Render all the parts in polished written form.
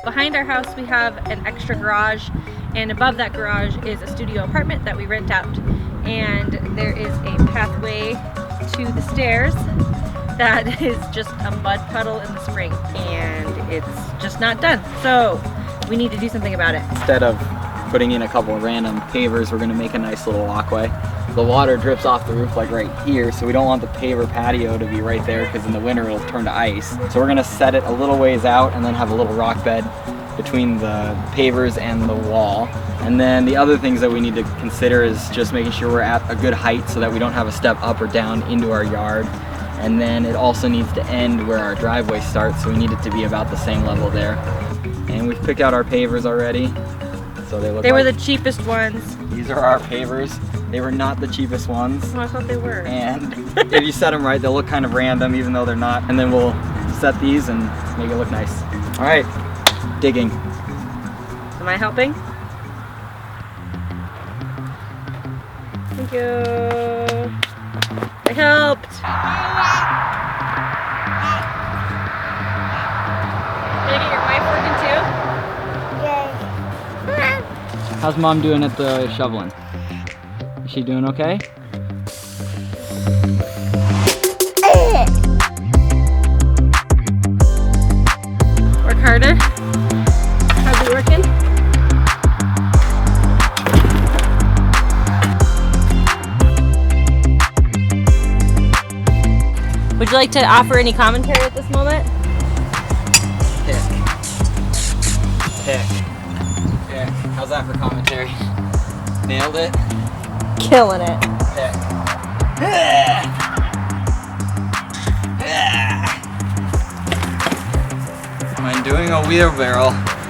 Behind our house we have an extra garage, and above that garage is a studio apartment that we rent out. And there is a pathway to the stairs that is just a mud puddle in the spring, and it's just not done. So we need to do something about it. Instead of putting in a couple of random pavers, we're gonna make a nice little walkway. The water drips off the roof like right here, so we don't want the paver patio to be right there because in the winter it'll turn to ice. So we're gonna set it a little ways out and then have a little rock bed between the pavers and the wall. And then the other things that we need to consider is just making sure we're at a good height so that we don't have a step up or down into our yard. And then it also needs to end where our driveway starts, so we need it to be about the same level there. And we've picked out our pavers already. So they were the cheapest ones. These are our pavers. They were not the cheapest ones. Oh, I thought they were. And if you set them right, they'll look kind of random even though they're not. And then we'll set these and make it look nice. All right, digging. Am I helping? Thank you. I helped. Did I get your wife working too? Yes. How's Mom doing at the shoveling? Is she doing okay? Work harder. How's it working? Would you like to offer any commentary at this moment? Pick. How's that for commentary? Nailed it? Killing it. Pick. When doing a wheelbarrow,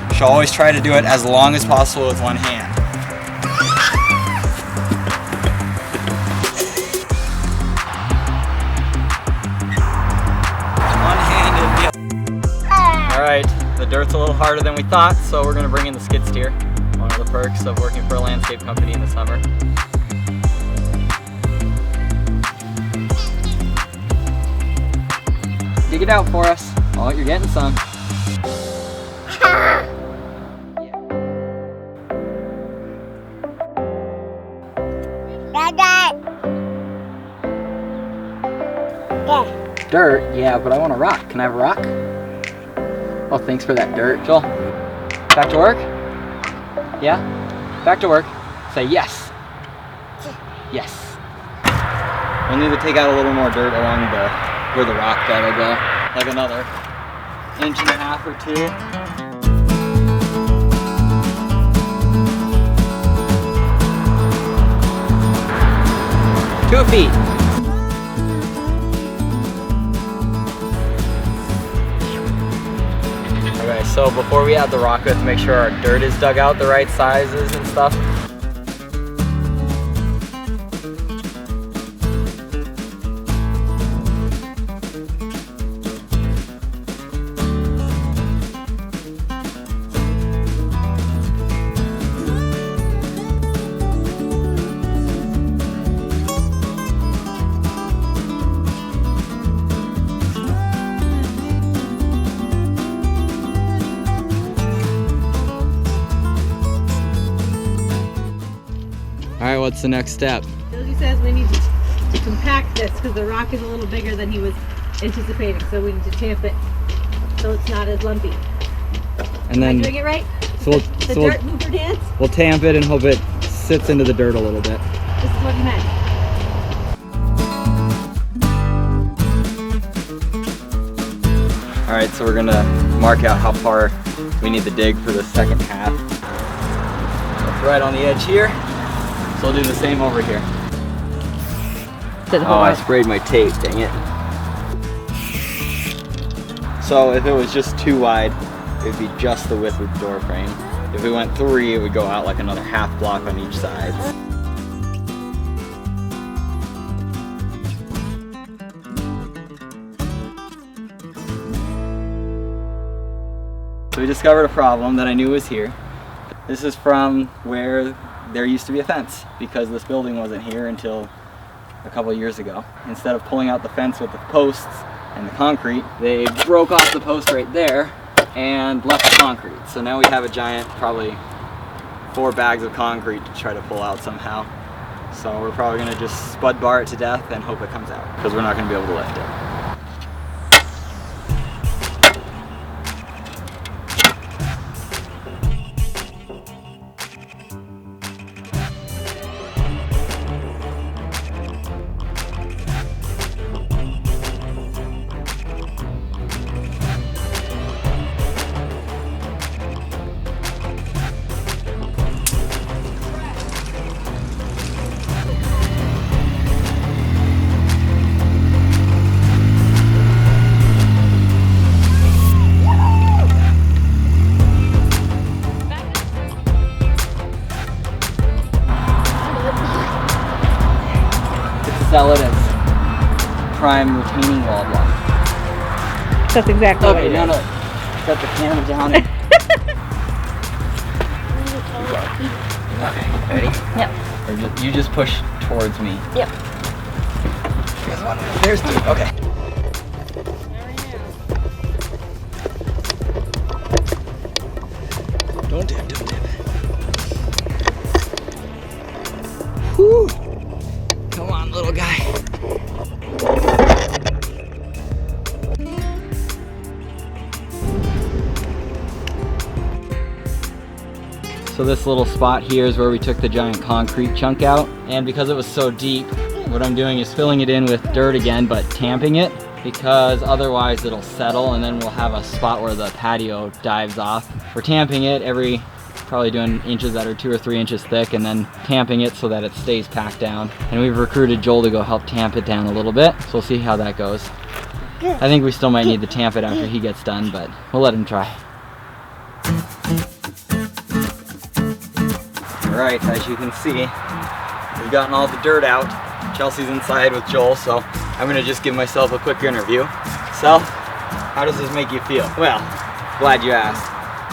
you should always try to do it as long as possible with one hand. Alright, the dirt's a little harder than we thought, so we're going to bring in the skid steer. One of the perks of working for a landscape company in the summer. Dig it out for us. Oh, you're getting some. Dirt? Yeah, but I want a rock. Can I have a rock? Oh, thanks for that dirt. Joel, back to work? Yeah? Back to work. Say yes. Yes. We'll need to take out a little more dirt along where the rock bed will go. Like another 1.5 or 2 inches. 2 feet. Okay, so before we add the rock, we have to make sure our dirt is dug out the right sizes and stuff. Alright, what's the next step? Josey says we need to compact this because the rock is a little bigger than he was anticipating, so we need to tamp it so it's not as lumpy. And then, am I doing it right? So the dirt mover dance? We'll tamp it and hope it sits into the dirt a little bit. This is what he meant. Alright, so we're gonna mark out how far we need to dig for the second half. It's right on the edge here. So we'll do the same over here. Oh, I sprayed my tape, dang it. So if it was just too wide, it would be just the width of the door frame. If we went 3, it would go out like another half block on each side. So we discovered a problem that I knew was here. This is from where there used to be a fence because this building wasn't here until a couple of years ago. Instead of pulling out the fence with the posts and the concrete, they broke off the post right there and left concrete. So now we have a giant, probably 4 bags of concrete to try to pull out somehow. So we're probably gonna just spud bar it to death and hope it comes out, because we're not gonna be able to lift it. Sell it as prime retaining wall block. That's exactly what it is. No. Set the camera down. Okay, ready? Yep. Or you just push towards me. Yep. There's 2. Okay. Don't dip, don't dip. Whew. Come on, little guy. So this little spot here is where we took the giant concrete chunk out, and because it was so deep, what I'm doing is filling it in with dirt again, but tamping it, because otherwise it'll settle and then we'll have a spot where the patio dives off. We're tamping it probably doing inches that are 2 or 3 inches thick, and then tamping it so that it stays packed down. And we've recruited Joel to go help tamp it down a little bit, so we'll see how that goes. I think we still might need to tamp it after he gets done, but we'll let him try. Alright, as you can see, we've gotten all the dirt out. Chelsea's inside with Joel, so I'm gonna just give myself a quick interview. So, how does this make you feel? Well, glad you asked.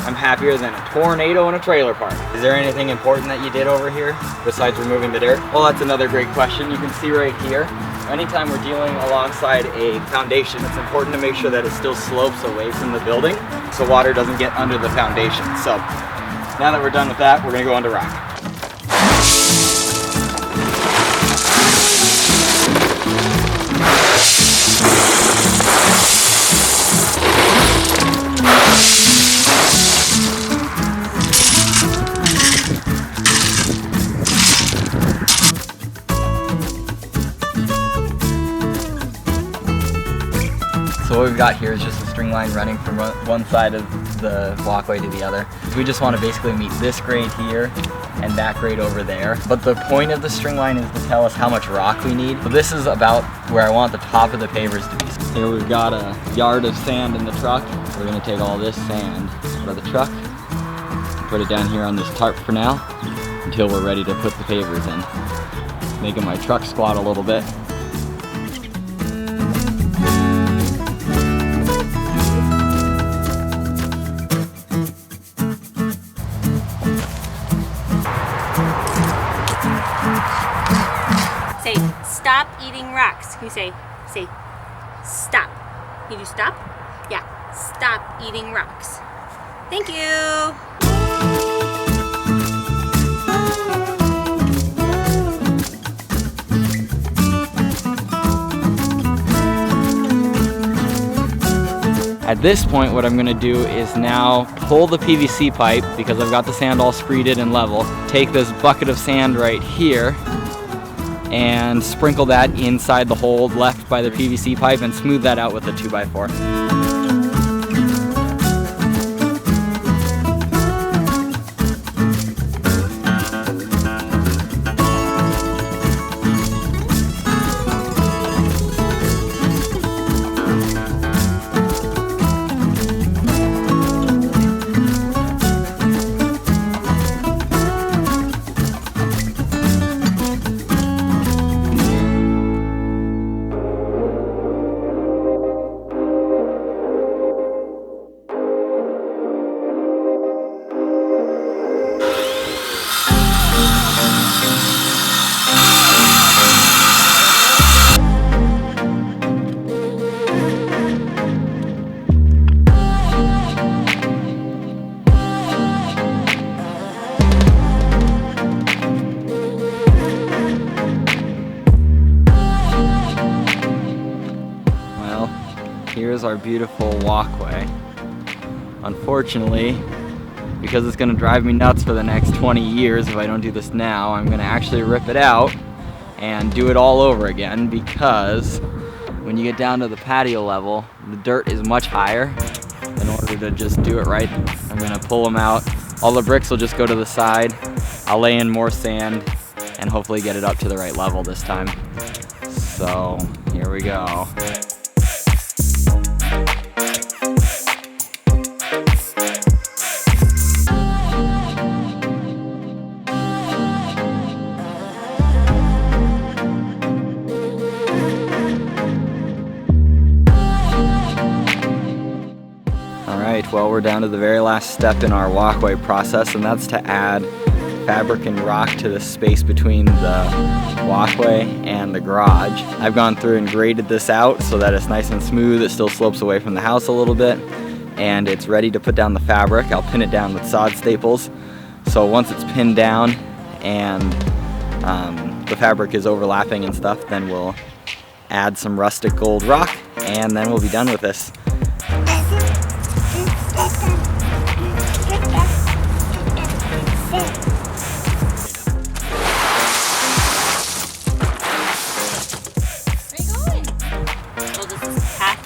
I'm happier than a tornado in a trailer park. Is there anything important that you did over here besides removing the dirt? Well, that's another great question. You can see right here, anytime we're dealing alongside a foundation, it's important to make sure that it still slopes away from the building so water doesn't get under the foundation. So, now that we're done with that, we're gonna go on to rock. So what we've got here is just a string line running from one side of the walkway to the other. We just want to basically meet this grade here and that grade over there. But the point of the string line is to tell us how much rock we need. So this is about where I want the top of the pavers to be. Here we've got a yard of sand in the truck. We're going to take all this sand out of the truck, put it down here on this tarp for now until we're ready to put the pavers in. Making my truck squat a little bit. Say, stop eating rocks. Can you say, stop. Can you do stop? Yeah, stop eating rocks. Thank you. At this point, what I'm gonna do is now pull the PVC pipe, because I've got the sand all screeded and level, take this bucket of sand right here and sprinkle that inside the hole left by the PVC pipe and smooth that out with a 2x4. our beautiful walkway. Unfortunately, because it's gonna drive me nuts for the next 20 years if I don't do this now, I'm gonna actually rip it out and do it all over again, because when you get down to the patio level, the dirt is much higher. In order to just do it right, I'm gonna pull them out. All the bricks will just go to the side. I'll lay in more sand and hopefully get it up to the right level this time. So here we go. Alright, well, we're down to the very last step in our walkway process, and that's to add fabric and rock to the space between the walkway and the garage. I've gone through and graded this out so that it's nice and smooth. It still slopes away from the house a little bit, and it's ready to put down the fabric. I'll pin it down with sod staples. So once it's pinned down and the fabric is overlapping and stuff, then we'll add some rustic gold rock, and then we'll be done with this.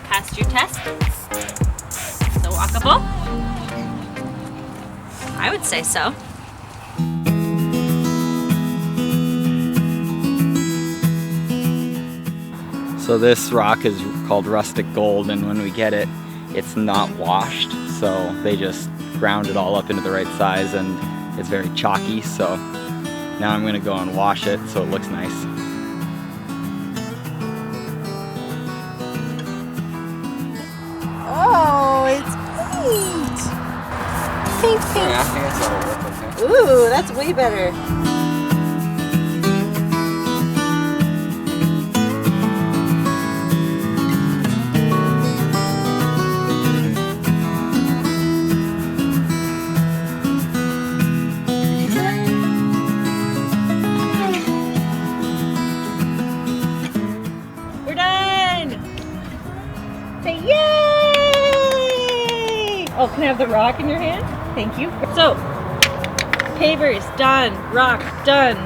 Passed your test? So walkable? I would say so. So this rock is called rustic gold, and when we get it, it's not washed. So they just ground it all up into the right size, and it's very chalky. So now I'm gonna go and wash it so it looks nice. Oh, it's paint! Pink, pink. Yeah, I think that's all Ooh, that's way better. We're done! Say yay! Oh, can I have the rock in your hand? Thank you. So, pavers done, rock done,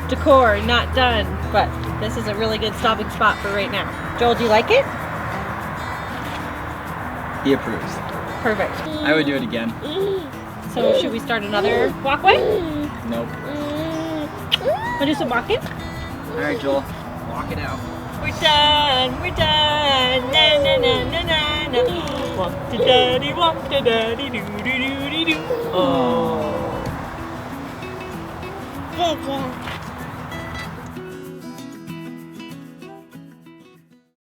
decor not done, but this is a really good stopping spot for right now. Joel, do you like it? He approves. Perfect. I would do it again. So should we start another walkway? Nope. Wanna do some walking? Alright, Joel, walk it out. We're done, we're done, na na na na na na. Walk to daddy, doo doo doo doo doo. Oh. Good job.